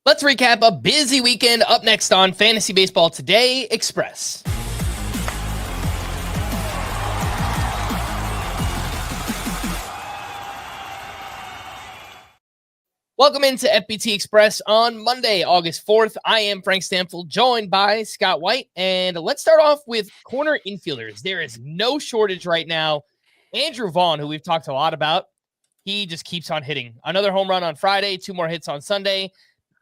Let's recap a busy weekend up next on Fantasy Baseball Today Express. Welcome into FBT Express on Monday, August 4th. I am Frank Stampfl, joined by Scott White. And let's start off with corner infielders. There is no shortage right now. Andrew Vaughn, who we've talked a lot about, he just keeps on hitting. Another home run on Friday, 2 more hits on Sunday.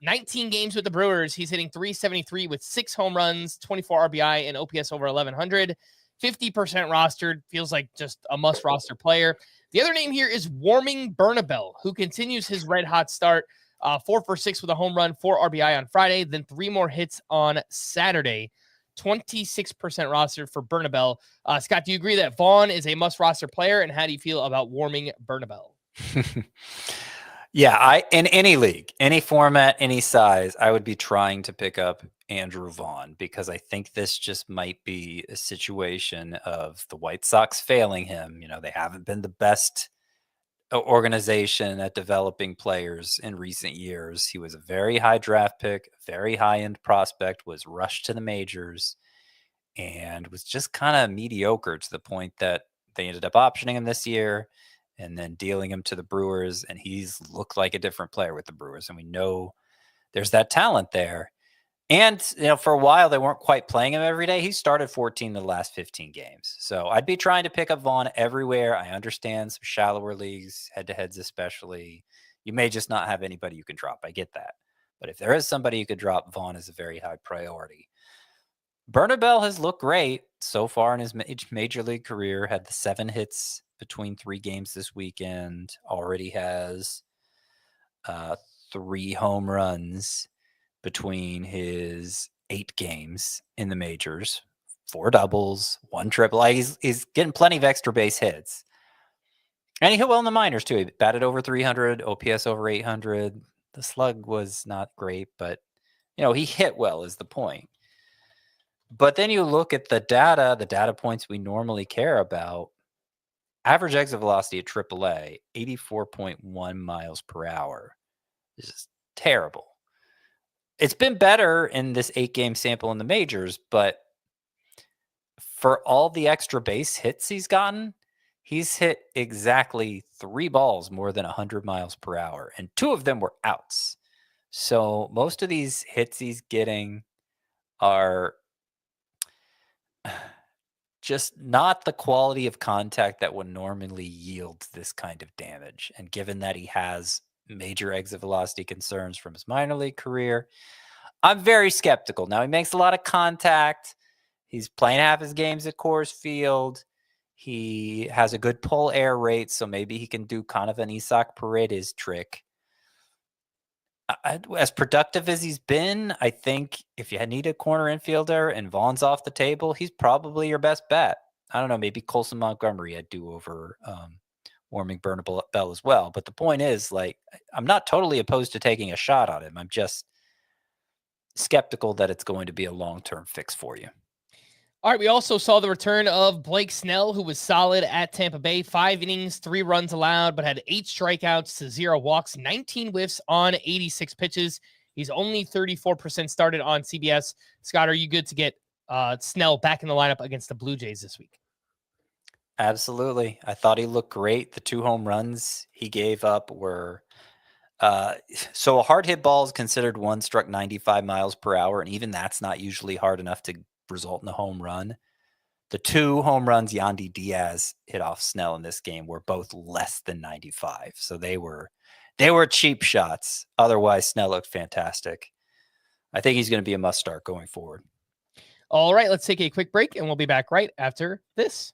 19 games with the Brewers. He's hitting .373 with 6 home runs, 24 RBI, and OPS over 1,100. 50% rostered. Feels like just a must-roster player. The other name here is Warming Bernabel, who continues his red-hot start. 4 for 6 with a home run, 4 RBI on Friday, then 3 more hits on Saturday. 26% rostered for Bernabel. Scott, do you agree that Vaughn is a must-roster player, and how do you feel about Warming Bernabel? Yeah, in any league, any format, any size, I would be trying to pick up Andrew Vaughn because I think this just might be a situation of the White Sox failing him. You know, they haven't been the best organization at developing players in recent years. He was a very high draft pick, very high-end prospect, was rushed to the majors, and was just kind of mediocre to the point that they ended up optioning him this year and then dealing him to the Brewers, and he's looked like a different player with the Brewers, and we know there's that talent there. And, you know, for a while, they weren't quite playing him every day. He started 14 of the last 15 games. So I'd be trying to pick up Vaughn everywhere. I understand some shallower leagues, head-to-heads especially. You may just not have anybody you can drop. I get that. But if there is somebody you could drop, Vaughn is a very high priority. Bernabel has looked great so far in his major league career, had the 7 hits between 3 games this weekend, already has 3 home runs between his 8 games in the majors, 4 doubles, 1 triple. He's getting plenty of extra base hits. And he hit well in the minors too. He batted over 300, OPS over 800. The slug was not great, but you know, he hit well is the point. But then you look at the data points we normally care about. Average exit velocity at AAA, 84.1 miles per hour. This is terrible. It's been better in this 8-game sample in the majors, but for all the extra base hits he's gotten, he's hit exactly 3 balls more than 100 miles per hour, and 2 of them were outs. So most of these hits he's getting are just not the quality of contact that would normally yield this kind of damage. And given that he has major exit velocity concerns from his minor league career, I'm very skeptical. Now, he makes a lot of contact. He's playing half his games at Coors Field. He has a good pull air rate, so maybe he can do kind of an Isaac Paredes trick. As productive as he's been, I think if you need a corner infielder and Vaughn's off the table, he's probably your best bet. I don't know, maybe Colson Montgomery I'd do over Warming Bernabel as well. But the point is, like, I'm not totally opposed to taking a shot on him. I'm just skeptical that it's going to be a long-term fix for you. All right, we also saw the return of Blake Snell, who was solid at Tampa Bay. 5 innings, 3 runs allowed, but had 8 strikeouts to 0 walks, 19 whiffs on 86 pitches. He's only 34% started on CBS. Scott, are you good to get Snell back in the lineup against the Blue Jays this week? Absolutely. I thought he looked great. The 2 home runs he gave up were so a hard hit ball is considered one struck 95 miles per hour, and even that's not usually hard enough to result in a home run. The 2 home runs Yandy Diaz hit off Snell in this game were both less than 95. So they were cheap shots. Otherwise, Snell looked fantastic. I think he's going to be a must start going forward. All right, let's take a quick break, and we'll be back right after this.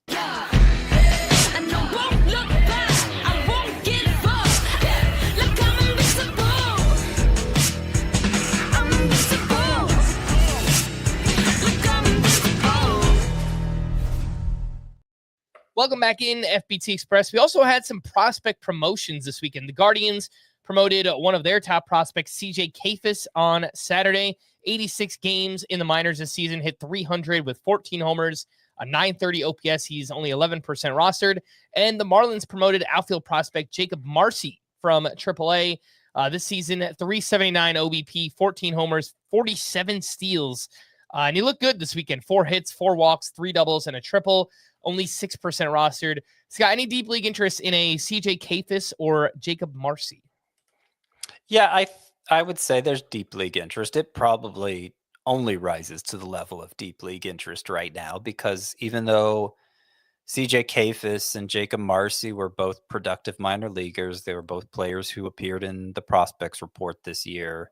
Welcome back in FBT Express. We also had some prospect promotions this weekend. The Guardians promoted one of their top prospects, CJ Kayfus, on Saturday. 86 games in the minors this season, hit 300 with 14 homers, a 930 OPS. He's only 11% rostered. And the Marlins promoted outfield prospect Jacob Marcy from AAA. This season, 379 OBP, 14 homers, 47 steals. And he looked good this weekend. 4 hits, 4 walks, 3 doubles, and a triple. Only 6% rostered. Scott, any deep league interest in a CJ Kafis or Jacob Marcy? Yeah, I would say there's deep league interest. It probably only rises to the level of deep league interest right now because even though CJ Kafis and Jacob Marcy were both productive minor leaguers, they were both players who appeared in the prospects report this year.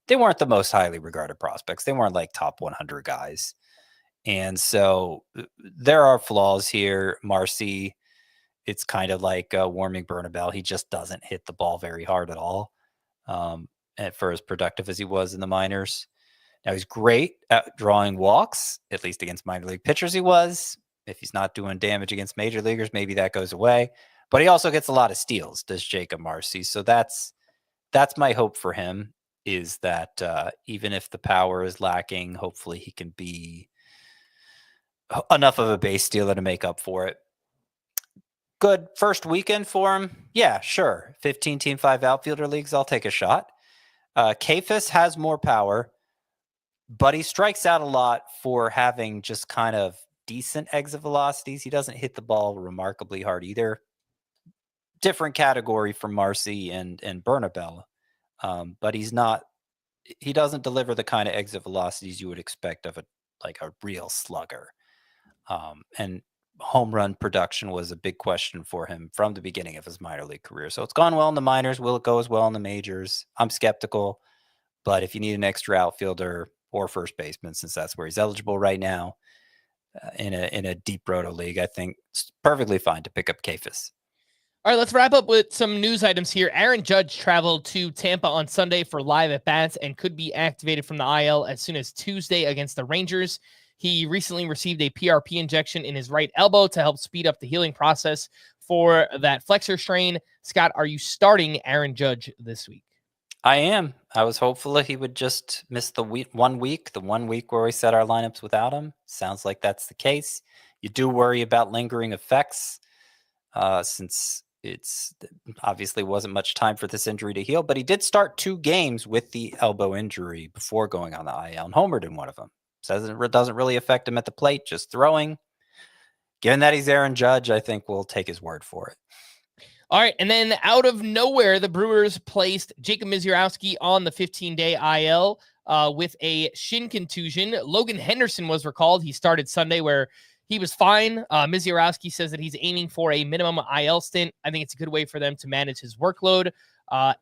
They weren't the most highly regarded prospects. They weren't like top 100 guys. And so there are flaws here. Marcy, it's kind of like Warming Bernabel. He just doesn't hit the ball very hard at all. And for as productive as he was in the minors. Now he's great at drawing walks, at least against minor league pitchers he was. If he's not doing damage against major leaguers, maybe that goes away. But he also gets a lot of steals, does Jacob Marcy. So that's my hope for him, is that even if the power is lacking, hopefully he can be enough of a base stealer to make up for it. Good first weekend for him. Yeah, sure. 15 team 5 outfielder leagues, I'll take a shot. Kafis has more power, but he strikes out a lot for having just kind of decent exit velocities. He doesn't hit the ball remarkably hard either. Different category from Marcy and Bernabel. But he doesn't deliver the kind of exit velocities you would expect of a real slugger. And home run production was a big question for him from the beginning of his minor league career. So it's gone well in the minors. Will it go as well in the majors? I'm skeptical, but if you need an extra outfielder or first baseman, since that's where he's eligible right now, in a deep roto league, I think it's perfectly fine to pick up Kafis. All right, let's wrap up with some news items here. Aaron Judge traveled to Tampa on Sunday for live at-bats and could be activated from the IL as soon as Tuesday against the Rangers. He recently received a PRP injection in his right elbow to help speed up the healing process for that flexor strain. Scott, are you starting Aaron Judge this week? I am. I was hopeful that he would just miss the 1 week, the 1 week where we set our lineups without him. Sounds like that's the case. You do worry about lingering effects since it's obviously wasn't much time for this injury to heal, but he did start 2 games with the elbow injury before going on the IL and homered in one of them. Says it doesn't really affect him at the plate, just throwing. Given that he's Aaron Judge, I think we'll take his word for it. All right, and then out of nowhere, the Brewers placed Jacob Misiorowski on the 15-day IL with a shin contusion. Logan Henderson was recalled. He started Sunday where he was fine. Misiorowski says that he's aiming for a minimum IL stint. I think it's a good way for them to manage his workload.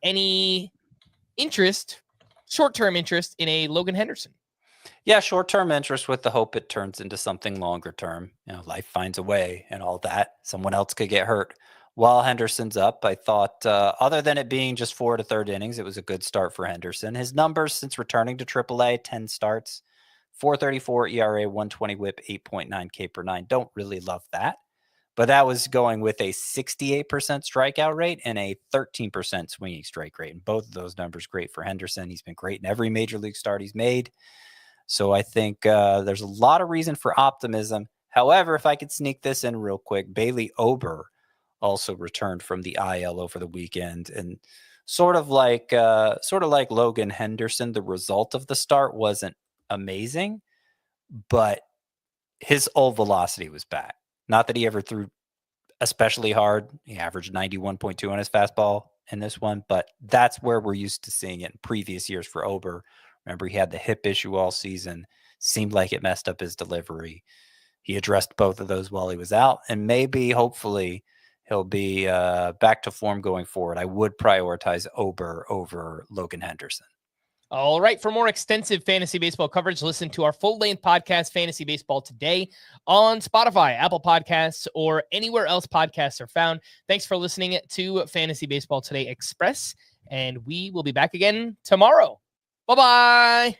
Any interest, short-term interest in a Logan Henderson? Yeah, short-term interest with the hope it turns into something longer-term. Life finds a way and all that. Someone else could get hurt while Henderson's up. I thought, other than it being just 4 to 3rd innings, it was a good start for Henderson. His numbers since returning to AAA, 10 starts, 4.34 ERA, 120 WHIP, 8.9 K per 9. Don't really love that. But that was going with a 68% strikeout rate and a 13% swinging strike rate. And both of those numbers great for Henderson. He's been great in every major league start he's made. So I think there's a lot of reason for optimism. However, if I could sneak this in real quick, Bailey Ober also returned from the IL over the weekend, and sort of like Logan Henderson, the result of the start wasn't amazing, but his old velocity was back. Not that he ever threw especially hard. He averaged 91.2 on his fastball in this one, but that's where we're used to seeing it in previous years for Ober. Remember, he had the hip issue all season. Seemed like it messed up his delivery. He addressed both of those while he was out, and maybe, hopefully, he'll be back to form going forward. I would prioritize Ober over Logan Henderson. All right. For more extensive fantasy baseball coverage, listen to our full-length podcast, Fantasy Baseball Today, on Spotify, Apple Podcasts, or anywhere else podcasts are found. Thanks for listening to Fantasy Baseball Today Express, and we will be back again tomorrow. Bye-bye.